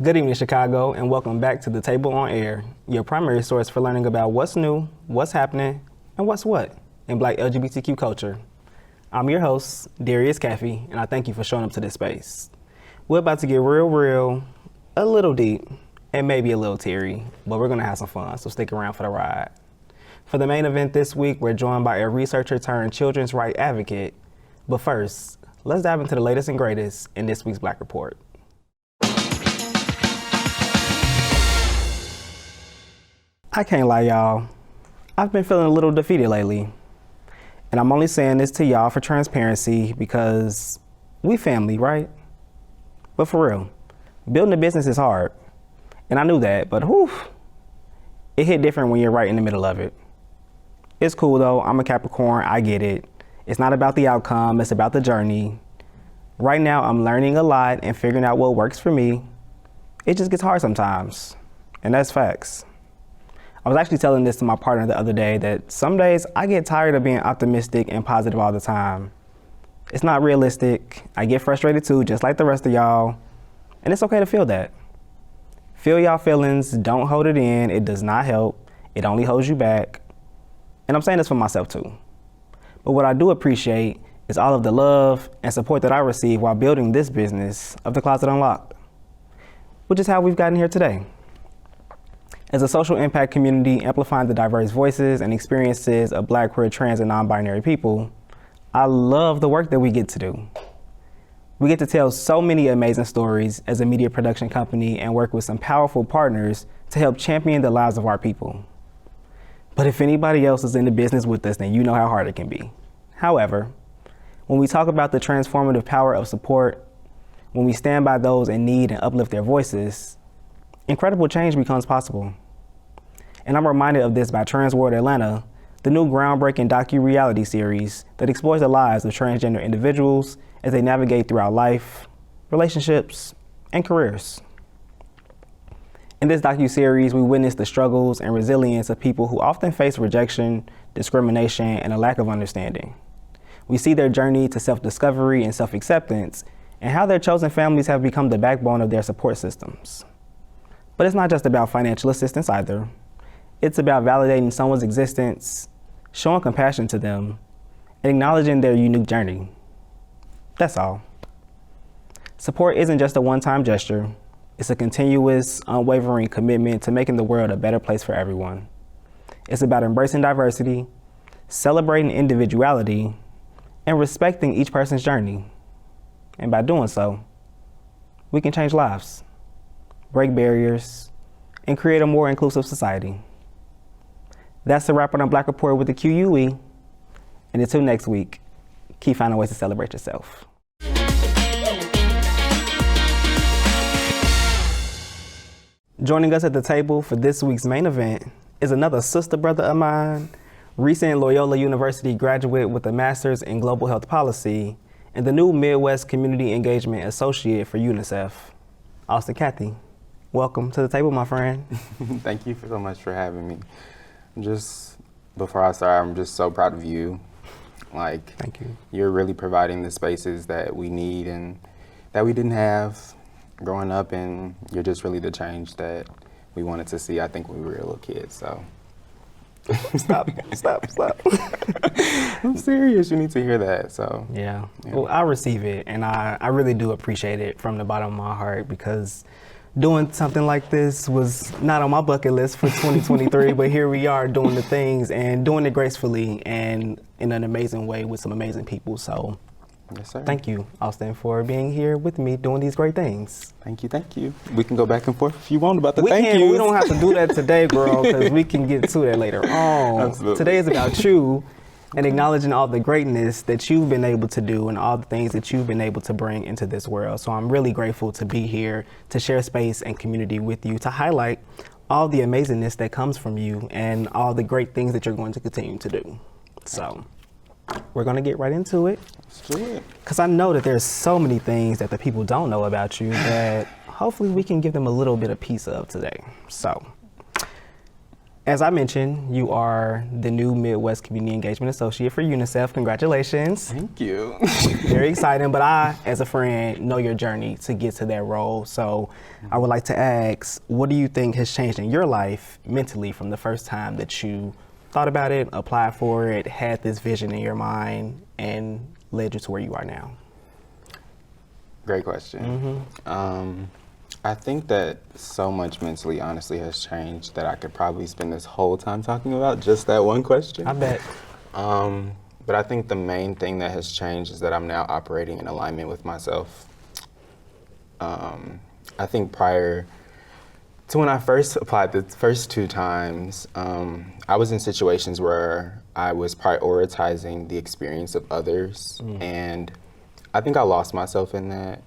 Good evening, Chicago, and welcome back to The Table on Air, your primary source for learning about what's new, what's happening, and what's what in Black LGBTQ culture. I'm your host, Darius Caffey, and I thank you for showing up to this space. We're about to get real, a little deep, and maybe a little teary, but we're gonna have some fun, so stick around for the ride. For the main event this week, we're joined by a researcher turned children's rights advocate. But first, let's dive into the latest and greatest in this week's Black Report. I can't lie, y'all. I've been feeling a little defeated lately. And I'm only saying this to y'all for transparency because we family, right? But for real, building a business is hard. And I knew that, but whew, it hit different when you're right in the middle of it. It's cool though, I'm a Capricorn, I get it. It's not about the outcome, it's about the journey. Right now, I'm learning a lot and figuring out what works for me. It just gets hard sometimes, and that's facts. I was actually telling this to my partner the other day that some days I get tired of being optimistic and positive all the time. It's not realistic. I get frustrated too, just like the rest of y'all. And it's okay to feel that. Feel y'all feelings, don't hold it in. It does not help. It only holds you back. And I'm saying this for myself too. But what I do appreciate is all of the love and support that I receive while building this business of The Closet Unlocked, which is how we've gotten here today. As a social impact community amplifying the diverse voices and experiences of Black, queer, trans, and non-binary people, I love the work that we get to do. We get to tell so many amazing stories as a media production company and work with some powerful partners to help champion the lives of our people. But if anybody else is in the business with us, then you know how hard it can be. However, when we talk about the transformative power of support, when we stand by those in need and uplift their voices, incredible change becomes possible. And I'm reminded of this by Trans World Atlanta, the new groundbreaking docu-reality series that explores the lives of transgender individuals as they navigate throughout life, relationships, and careers. In this docu-series, we witness the struggles and resilience of people who often face rejection, discrimination, and a lack of understanding. We see their journey to self-discovery and self-acceptance, and how their chosen families have become the backbone of their support systems. But it's not just about financial assistance either. It's about validating someone's existence, showing compassion to them, and acknowledging their unique journey. That's all. Support isn't just a one-time gesture. It's a continuous, unwavering commitment to making the world a better place for everyone. It's about embracing diversity, celebrating individuality, and respecting each person's journey. And by doing so, we can change lives, break barriers, and create a more inclusive society. That's the wrap on Black Report with the QUE. And until next week, keep finding ways to celebrate yourself. Joining us at the table for this week's main event is another sister brother of mine, recent Loyola University graduate with a master's in global health policy and the new Midwest Community Engagement Associate for UNICEF, Austin Cathey. Welcome to the table, my friend. Thank you so much for having me. Before I start, I'm just so proud of you. Thank you. You're really providing the spaces that we need and that we didn't have growing up, and you're just really the change that we wanted to see, I think, when we were little kids, so. Stop. I'm serious, you need to hear that, so. Yeah. Well, I receive it, and I really do appreciate it from the bottom of my heart, because doing something like this was not on my bucket list for 2023, but here we are doing the things and doing it gracefully and in an amazing way with some amazing people, so. Yes, sir. Thank you, Austin, for being here with me doing these great things. Thank you. We can go back and forth if you want about the thank yous. We don't have to do that today, girl, because we can get to that later on. Absolutely. Today is about you and acknowledging all the greatness that you've been able to do and all the things that you've been able to bring into this world. So I'm really grateful to be here to share space and community with you, to highlight all the amazingness that comes from you and all the great things that you're going to continue to do. So we're going to get right into it. Let's do it. Because I know that there's so many things that the people don't know about you that hopefully we can give them a little bit of piece of today. So As I mentioned, you are the new Midwest Community Engagement Associate for UNICEF. Congratulations. Thank you. Very exciting, but I, as a friend, know your journey to get to that role. So I would like to ask, what do you think has changed in your life mentally from the first time that you thought about it, applied for it, had this vision in your mind, and led you to where you are now? Great question. I think that so much mentally, honestly, has changed that I could probably spend this whole time talking about just that one question. I bet. But I think the main thing that has changed is that I'm now operating in alignment with myself. I think prior to when I first applied the first 2 times, I was in situations where I was prioritizing the experience of others, and I think I lost myself in that,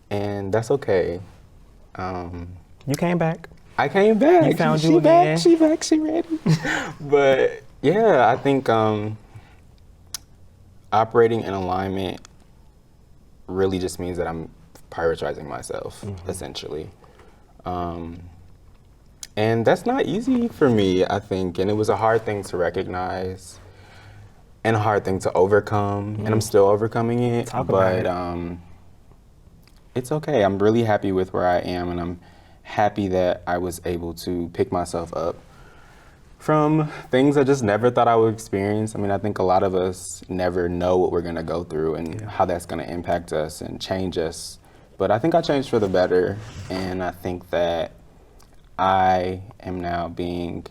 and that's okay. You came back. I came back. You found she you back, again. She back. She ready. But yeah, I think operating in alignment really just means that I'm prioritizing myself, essentially. And that's not easy for me, I think, and it was a hard thing to recognize and a hard thing to overcome, and I'm still overcoming it. Talk about it. It's okay. I'm really happy with where I am, and I'm happy that I was able to pick myself up from things I just never thought I would experience. I mean, I think a lot of us never know what we're going to go through and how that's going to impact us and change us. But I think I changed for the better, and I think that I am now being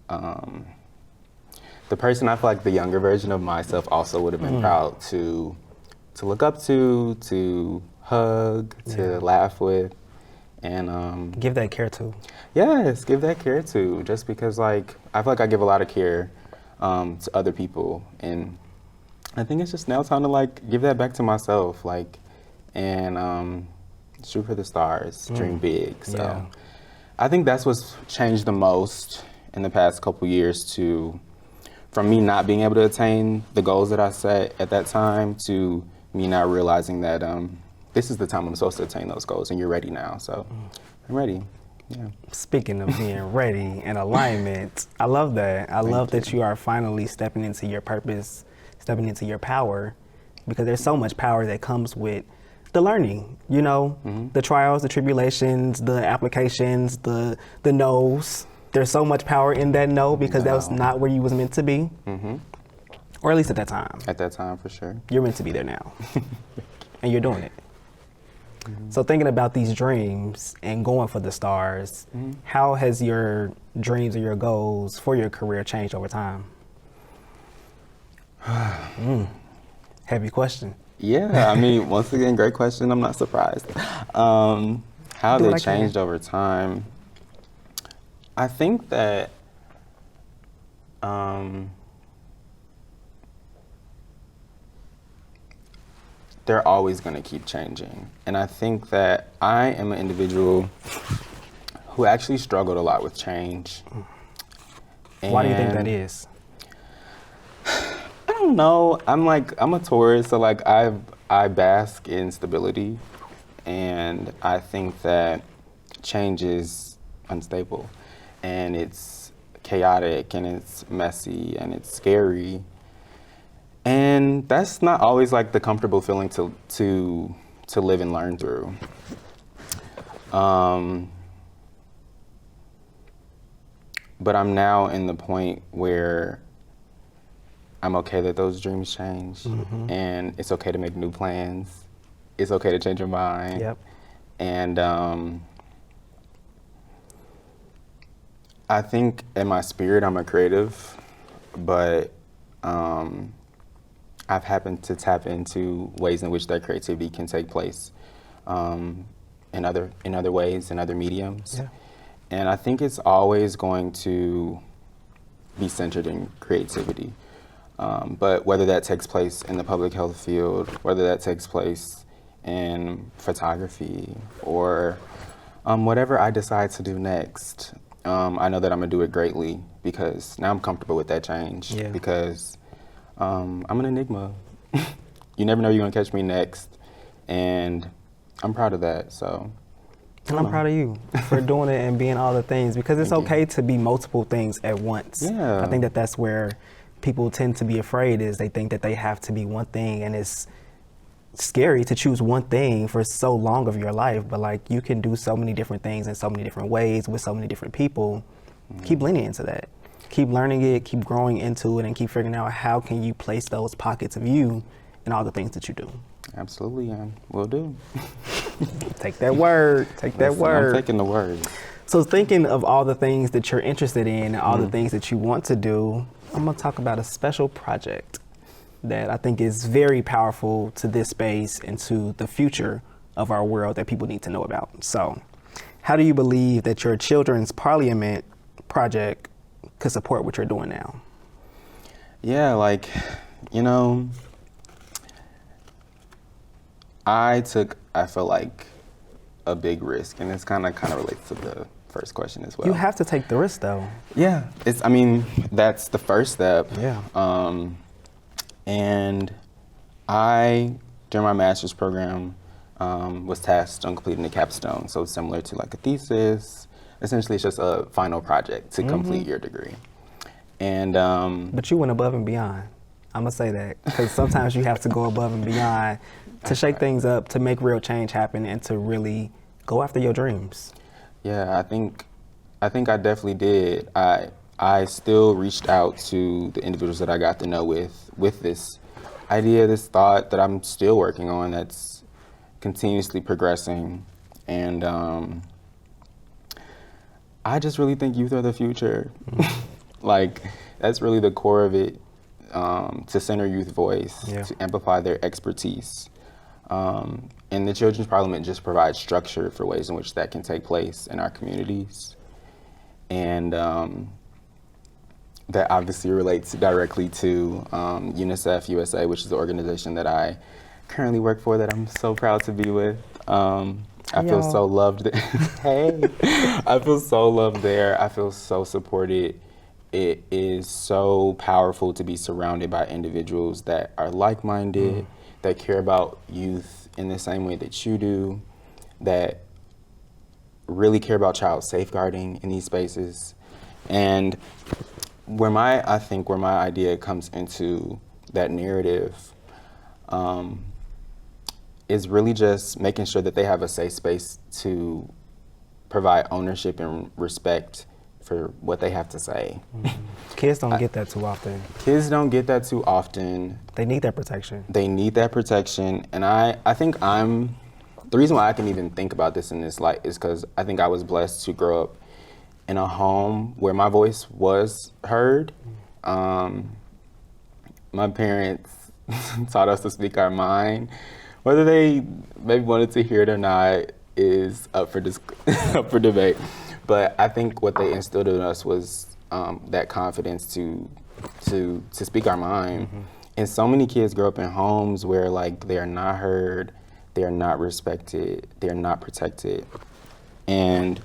the person I feel like the younger version of myself also would have been proud to look up to hug, to laugh with, and Give that care to. yes, give that care to. Just because, like, I feel like I give a lot of care to other people, and I think it's just now time to like give that back to myself, like, and shoot for the stars, dream big. So Yeah. I think that's what's changed the most in the past couple years, from me not being able to attain the goals that I set at that time to me now realizing that this is the time I'm supposed to attain those goals, and you're ready now. So I'm ready. Yeah. Speaking of being ready and alignment, I love that. I love that you are finally stepping into your purpose, stepping into your power, because there's so much power that comes with the learning, you know, the trials, the tribulations, the applications, the no's. There's so much power in that no, because that was not where you was meant to be, or at least at that time. At that time, for sure. You're meant to be there now, and you're doing it. So thinking about these dreams and going for the stars, how has your dreams or your goals for your career changed over time? Heavy question. Yeah, I mean, once again, great question. I'm not surprised. How have Do what they I can. changed over time? I think that they're always going to keep changing. And I think that I am an individual who actually struggled a lot with change. Why do you think that And is? I don't know. I'm a Taurus, so like I bask in stability, and I think that change is unstable, and it's chaotic, and it's messy, and it's scary, and that's not always like the comfortable feeling to live and learn through. But I'm now in the point where I'm okay that those dreams change, and it's okay to make new plans. It's okay to change your mind. Yep. And I think in my spirit, I'm a creative, but I've happened to tap into ways in which that creativity can take place in other ways, in other mediums. Yeah. And I think it's always going to be centered in creativity. But whether that takes place in the public health field, whether that takes place in photography, or whatever I decide to do next, I know that I'm gonna do it greatly, because now I'm comfortable with that change. Yeah. Because I'm an enigma. You never know you're gonna catch me next, and I'm proud of that. So And I'm proud of you for doing it and being all the things, because it's okay to be multiple things at once. Yeah. I think that that's where people tend to be afraid, is they think that they have to be one thing, and it's scary to choose one thing for so long of your life. But like, you can do so many different things in so many different ways with so many different people. Keep leaning into that. Keep learning it, keep growing into it, and keep figuring out how can you place those pockets of you in all the things that you do. Absolutely, will do. Take that word. Take that word. I'm taking the word. So thinking of all the things that you're interested in and all the things that you want to do, I'm going to talk about a special project that I think is very powerful to this space and to the future of our world that people need to know about. So how do you believe that your children's parliament project could support what you're doing now? Yeah, like, you know, I feel like a big risk, and it's kind of relates to the first question as well. You have to take the risk, though. Yeah, that's the first step. Yeah. And I, during my master's program, was tasked on completing a capstone. So similar to like a thesis, essentially it's just a final project to complete your degree. And but you went above and beyond. I'm gonna say that, because sometimes you have to go above and beyond to shake things up, to make real change happen, and to really go after your dreams. Yeah, I think I definitely did. I still reached out to the individuals that I got to know with this idea, this thought that I'm still working on, that's continuously progressing. And I just really think youth are the future. Like, that's really the core of it, to center youth voice, to amplify their expertise. And the Children's Parliament just provides structure for ways in which that can take place in our communities. And that obviously relates directly to UNICEF USA, which is the organization that I currently work for, that I'm so proud to be with. I feel so loved. Hey, I feel so loved there. I feel so supported. It is so powerful to be surrounded by individuals that are like-minded, that care about youth in the same way that you do, that really care about child safeguarding in these spaces. And where my idea comes into that narrative is really just making sure that they have a safe space to provide ownership and respect for what they have to say. Kids don't get that too often. Kids don't get that too often. They need that protection. They need that protection. And I think the reason why I can even think about this in this light is because I think I was blessed to grow up in a home where my voice was heard. My parents taught us to speak our mind. Whether they maybe wanted to hear it or not is up for debate. But I think what they instilled in us was that confidence to speak our mind. And so many kids grow up in homes where like they are not heard, they are not respected, they are not protected. And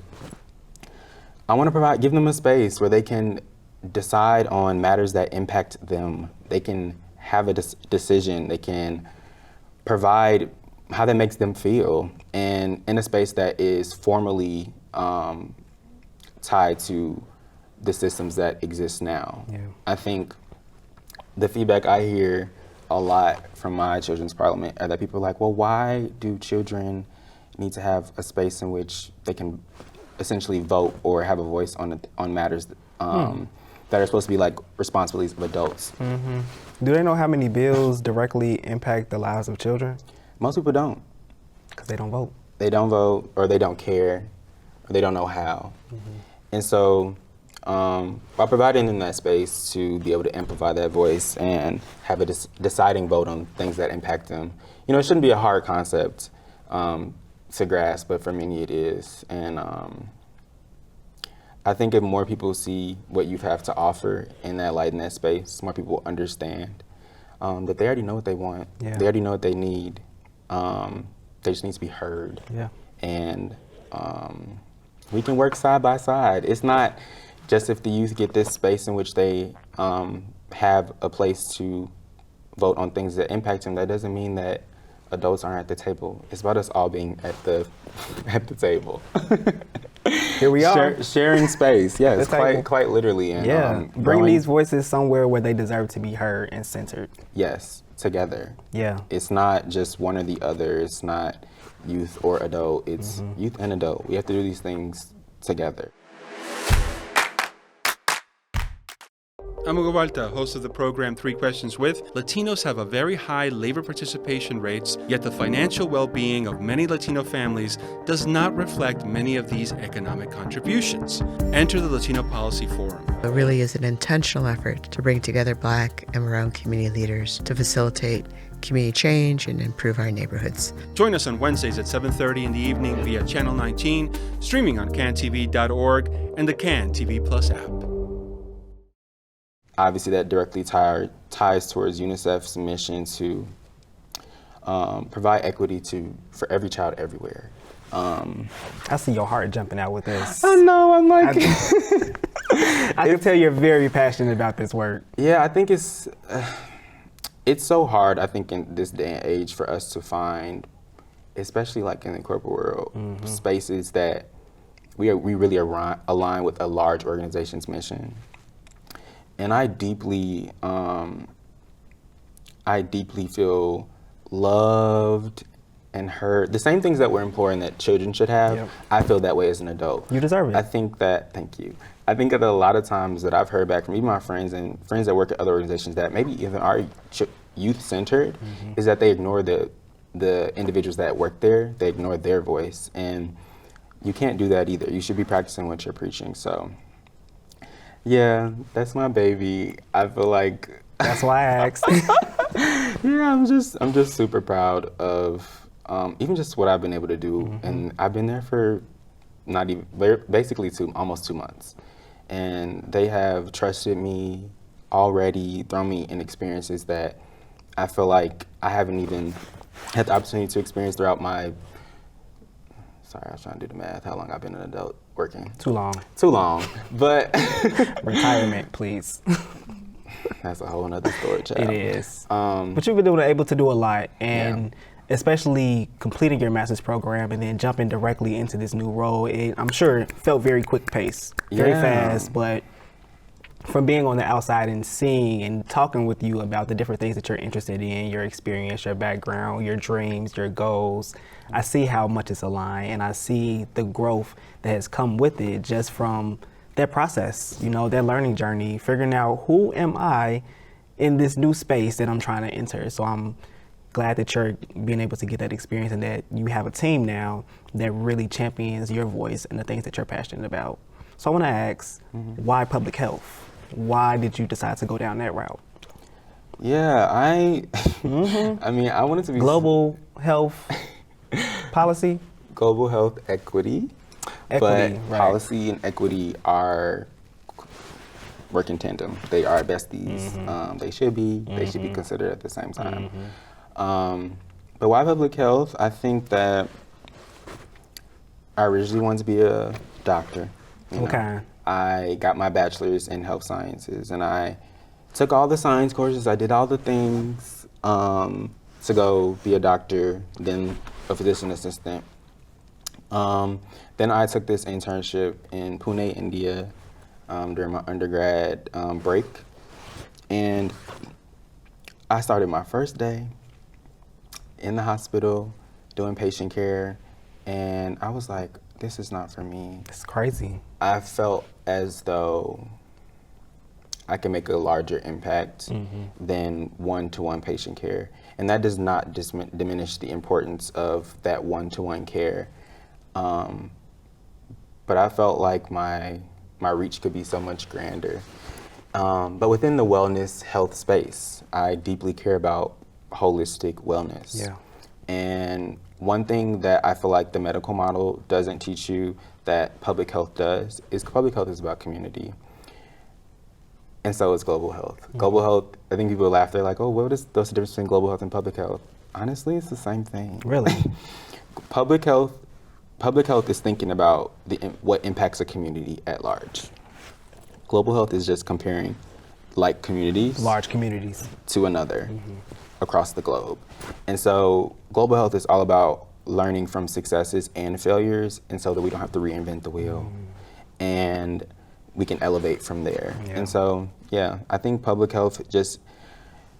I want to give them a space where they can decide on matters that impact them. They can have a decision. They can provide how that makes them feel, and in a space that is formally tied to the systems that exist now. Yeah. I think the feedback I hear a lot from my Children's Parliament are that people are like, well, why do children need to have a space in which they can essentially vote or have a voice on matters that are supposed to be like responsibilities of adults? Do they know how many bills directly impact the lives of children? Most people don't. Because they don't vote. They don't vote, or they don't care, or they don't know how. And so by providing them that space to be able to amplify that voice and have a deciding vote on things that impact them, you know, it shouldn't be a hard concept to grasp, but for many it is. And I think if more people see what you have to offer in that light, in that space, more people understand that they already know what they want. Yeah. They already know what they need. They just need to be heard. Yeah. And we can work side by side. It's not just if the youth get this space in which they have a place to vote on things that impact them, that doesn't mean that adults aren't at the table. It's about us all being at the table. Here we are. Sharing space, yes, The table. quite literally. And, Bring growing, these voices somewhere where they deserve to be heard and centered. yes, together. Yeah. It's not just one or the other. It's not youth or adult. It's youth and adult. We have to do these things together. I'm Hugo Valta, host of the program 3 Questions With. Latinos have a very high labor participation rates, yet the financial well-being of many Latino families does not reflect many of these economic contributions. Enter the Latino Policy Forum. It really is an intentional effort to bring together Black and brown community leaders to facilitate community change and improve our neighborhoods. Join us on Wednesdays at 7:30 in the evening via Channel 19, streaming on cantv.org and the Can TV Plus app. Obviously, that directly ties towards UNICEF's mission to provide equity for every child everywhere. I see your heart jumping out with this. I know, I'm like... I can tell you're very passionate about this work. Yeah, I think it's so hard, I think, in this day and age for us to find, especially like in the corporate world, spaces that we really align with a large organization's mission. And I deeply feel loved and heard. The same things that we're imploring that children should have, Yep. I feel that way as an adult. You deserve it. I think that, thank you. I think that a lot of times that I've heard back from even my friends and friends that work at other organizations that maybe even are youth-centered, is that they ignore the individuals that work there. They ignore their voice. And you can't do that either. You should be practicing what you're preaching, so. Yeah, that's my baby. I feel like That's why I asked. yeah, I'm just super proud of even just what I've been able to do, and I've been there for basically almost 2 months, and they have trusted me already, thrown me in experiences that I feel like I haven't even had the opportunity to experience throughout my. Sorry, I was trying to do the math. How long I've been an adult working? Too long. Too long, but Retirement, please. that's a whole nother story, child. It is. But you've been able to do a lot, and especially completing your master's program and then jumping directly into this new role, I'm sure it felt very quick paced, very fast, but from being on the outside and seeing and talking with you about the different things that you're interested in, your experience, your background, your dreams, your goals, I see how much it's aligned, and I see the growth that has come with it just from that process, that learning journey, figuring out who am I in this new space that I'm trying to enter. So I'm glad that you're being able to get that experience and that you have a team now that really champions your voice and the things that you're passionate about. So I want to ask, why public health? Why did you decide to go down that route? Yeah, I mean, I wanted to be Global health policy? Global health equity. But Right. policy and equity work in tandem. They are besties. They should be. They should be considered at the same time. But why public health? I think that I originally wanted to be a doctor. Okay. I got my bachelor's in health sciences, and I took all the science courses. I did all the things to go be a doctor, then a physician assistant. Then I took this internship in Pune, India, during my undergrad break, and I started my first day in the hospital doing patient care, and I was like, this is not for me. It's crazy. I felt as though I can make a larger impact than one-to-one patient care, and that does not diminish the importance of that one-to-one care. But I felt like my reach could be so much grander. But within the wellness health space, I deeply care about holistic wellness. Yeah. And one thing that I feel like the medical model doesn't teach you that public health does is public health is about community. And so is global health. Global health, I think people laugh, they're like, oh, what's the difference between global health and public health? Honestly, it's the same thing. Really? Public health is thinking about what impacts a community at large. Global health is just comparing like communities, large communities, to another across the globe. And so global health is all about learning from successes and failures, and so that we don't have to reinvent the wheel, and we can elevate from there. Yeah. And so, yeah, I think public health just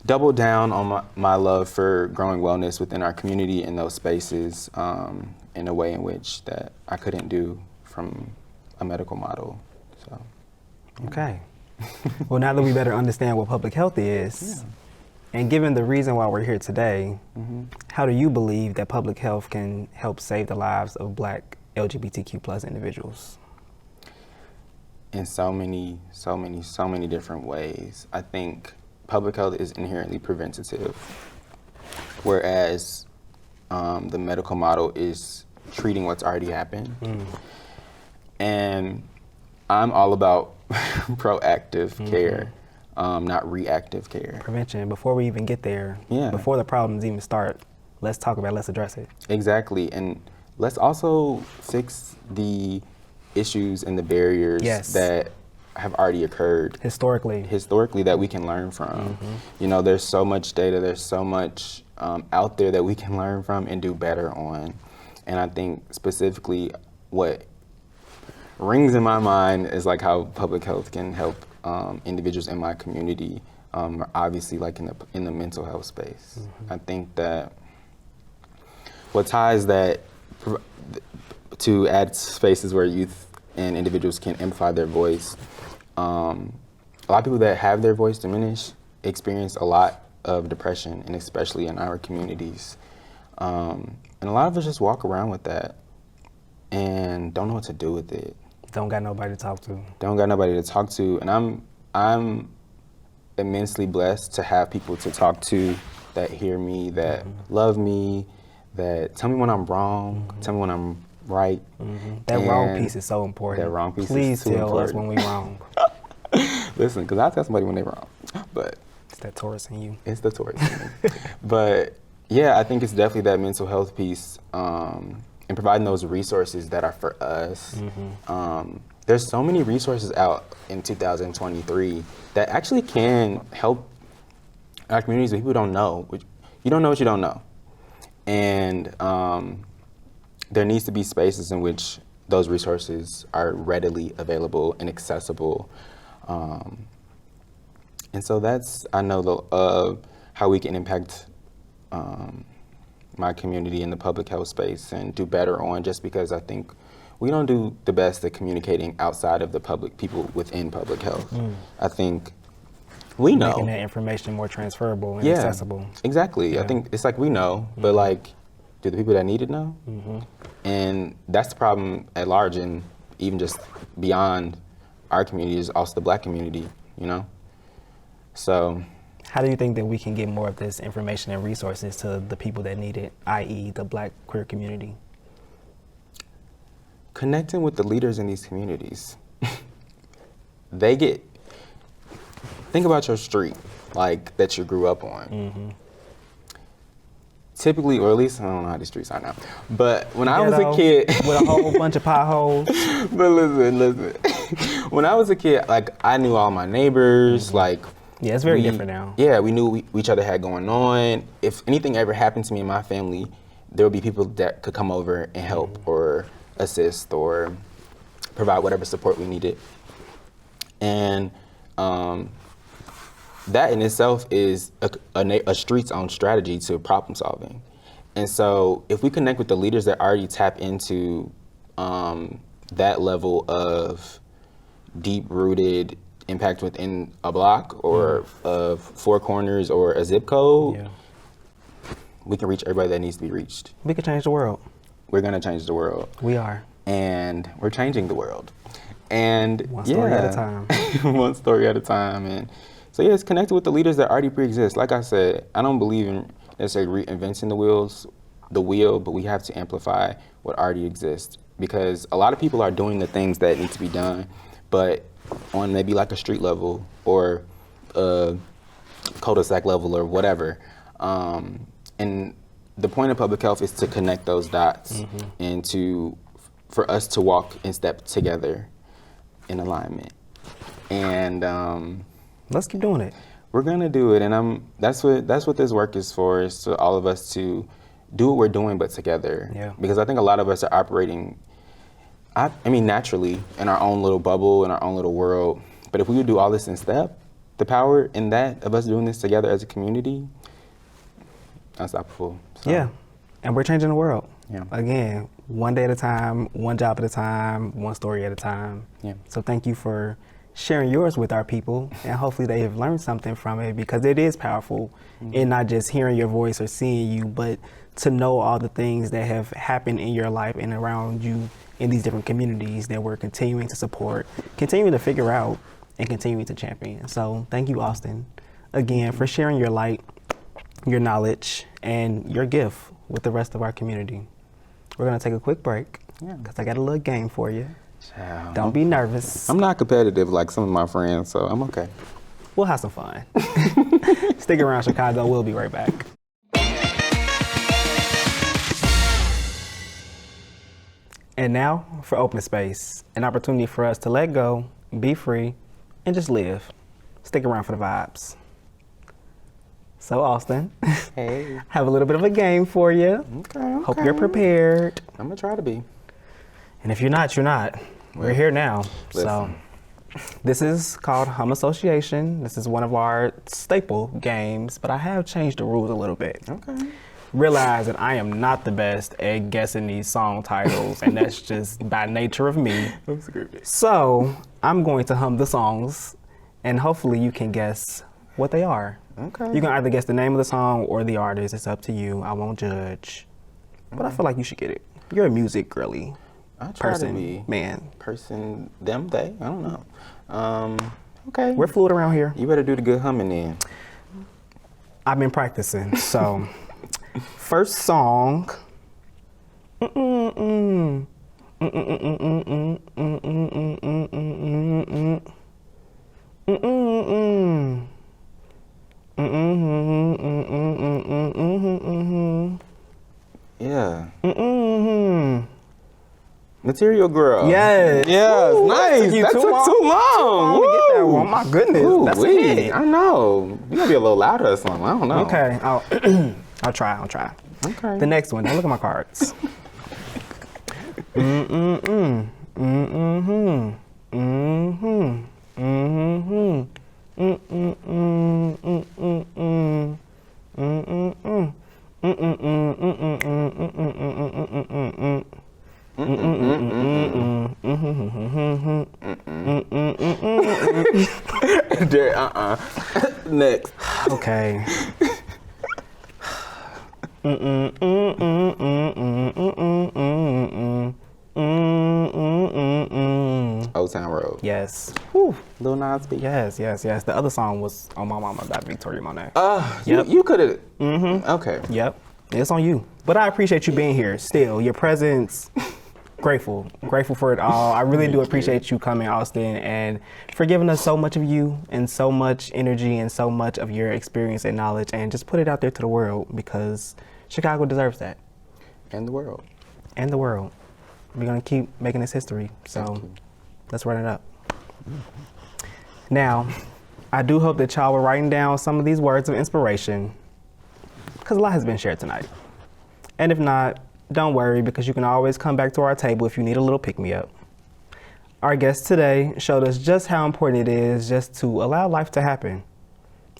doubled down on my love for growing wellness within our community in those spaces, in a way in which that I couldn't do from a medical model. So, Okay. Well, now that we better understand what public health is, and given the reason why we're here today, how do you believe that public health can help save the lives of Black LGBTQ plus individuals? in so many different ways. I think public health is inherently preventative, whereas the medical model is treating what's already happened. And I'm all about proactive care, not reactive care. Prevention, before we even get there, Yeah. before the problems even start, let's talk about it, let's address it. Exactly, and let's also fix the issues and the barriers Yes. that have already occurred Historically. that we can learn from. You know, there's so much data, there's so much out there that we can learn from and do better on. And I think specifically what rings in my mind is like how public health can help individuals in my community, obviously like in the mental health space. I think that what ties that to add spaces where youth and individuals can amplify their voice. A lot of people that have their voice diminished experience a lot of depression, and especially in our communities. And a lot of us just walk around with that and don't know what to do with it. Don't got nobody to talk to. Don't got nobody to talk to. And I'm immensely blessed to have people to talk to that hear me, that love me, that tell me when I'm wrong, tell me when I'm right. That wrong And piece is so important. that wrong piece is Please too tell us important. when we wrong. Listen, because I'll tell somebody when they're wrong, but It's that Taurus in you. it's the Taurus. But yeah, I think it's definitely that mental health piece, and providing those resources that are for us. There's so many resources out in 2023 that actually can help our communities, but people don't know. You don't know what you don't know. And there needs to be spaces in which those resources are readily available and accessible. And so that's, I know, how we can impact my community in the public health space and do better on, just because I think we don't do the best at communicating outside of the public, people within public health. I think we know. Making that information more transferable and accessible. Exactly. Yeah. I think it's like we know, but like, do the people that need it know? And that's the problem at large, and even just beyond our community is also the Black community, you know? So. How do you think that we can get more of this information and resources to the people that need it, i.e. the Black queer community? Connecting with the leaders in these communities. Think about your street, like, that you grew up on. Typically, or at least, I don't know how these streets are now, but when I was a kid. With a whole bunch of potholes. But listen. When I was a kid, like, I knew all my neighbors, like. Yeah, it's very different now. Yeah, we knew what each other had going on. If anything ever happened to me and my family, there would be people that could come over and help or assist or provide whatever support we needed. And that in itself is a street's own strategy to problem solving. And so if we connect with the leaders that already tap into that level of deep-rooted impact within a block or of four corners or a zip code, we can reach everybody that needs to be reached. We can change the world. We're gonna change the world. We are. And we're changing the world. And One story at a time. One story at a time. And so yeah, it's connected with the leaders that already pre-exist. Like I said, I don't believe in necessarily reinventing the wheel, but we have to amplify what already exists, because a lot of people are doing the things that need to be done, but on maybe like a street level or a cul-de-sac level or whatever. And the point of public health is to connect those dots and for us to walk in step together in alignment. And Let's keep doing it. We're gonna do it, and that's what this work is for. Is to all of us to do what we're doing, but together. Yeah. Because I think a lot of us are operating, I mean, naturally in our own little bubble, in our own little world. But if we would do all this in step, the power in that of us doing this together as a community, unstoppable. So, Yeah, and we're changing the world. Yeah. Again, one day at a time, one job at a time, one story at a time. Yeah. So thank you for sharing yours with our people, and hopefully they have learned something from it, because it is powerful in not just hearing your voice or seeing you, but to know all the things that have happened in your life and around you in these different communities that we're continuing to support, continuing to figure out, and continuing to champion. So thank you, Austin, again, for sharing your light, your knowledge, and your gift with the rest of our community. We're gonna take a quick break, because I got a little game for you. Child. Don't be nervous. I'm not competitive like some of my friends, so I'm okay. We'll have some fun. Stick around, Chicago. We'll be right back. And now for Open Space, an opportunity for us to let go, be free, and just live. Stick around for the vibes. So, Austin, Hey. have a little bit of a game for you. Okay. Hope you're prepared. I'm gonna try to be. And if you're not, you're not. We're here now. So, this is called Hum Association. This is one of our staple games, but I have changed the rules a little bit. Okay. Realize that I am not the best at guessing these song titles, and that's just by nature of me. So, I'm going to hum the songs, and hopefully you can guess what they are. Okay. You can either guess the name of the song or the artist. It's up to you. I won't judge. But I feel like you should get it. You're a music girly I try person, to be. man. Person, them, they. I don't know. Okay. We're fluid around here. You better do the good humming then. I've been practicing. So, first song. Yeah. Material Girl. Yes. Yes. Ooh, Nice. That took too long. To get that Woo. one. My goodness. Ooh, That's a wee. hit. I know. You gotta be a little louder or something. I don't know. Okay. I'll try. Okay. The next one. Don't look at my cards. Next. Okay. Old Town Road. Yes. Whew. Lil Nas B. Yes. The other song was On My Mama by Victoria Monet. Yep. You could have. Okay. Yep. It's on you. But I appreciate you being here still. Your presence, grateful for it all. I really do appreciate you coming, Austin, and for giving us so much of you and so much energy and so much of your experience and knowledge, and just put it out there to the world, because Chicago deserves that. And the world. And the world. We're going to keep making this history. So let's run it up. Now, I do hope that y'all were writing down some of these words of inspiration, because a lot has been shared tonight. And if not, don't worry, because you can always come back to our table if you need a little pick-me-up. Our guest today showed us just how important it is just to allow life to happen.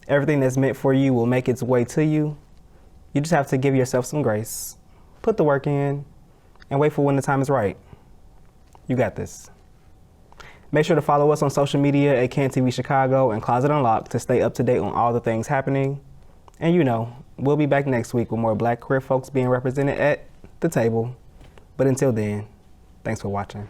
Everything that's meant for you will make its way to you. You just have to give yourself some grace, put the work in, and wait for when the time is right. You got this. Make sure to follow us on social media at CanTV Chicago and Closet Unlocked to stay up to date on all the things happening. And you know, we'll be back next week with more Black queer folks being represented at the table. But until then, thanks for watching.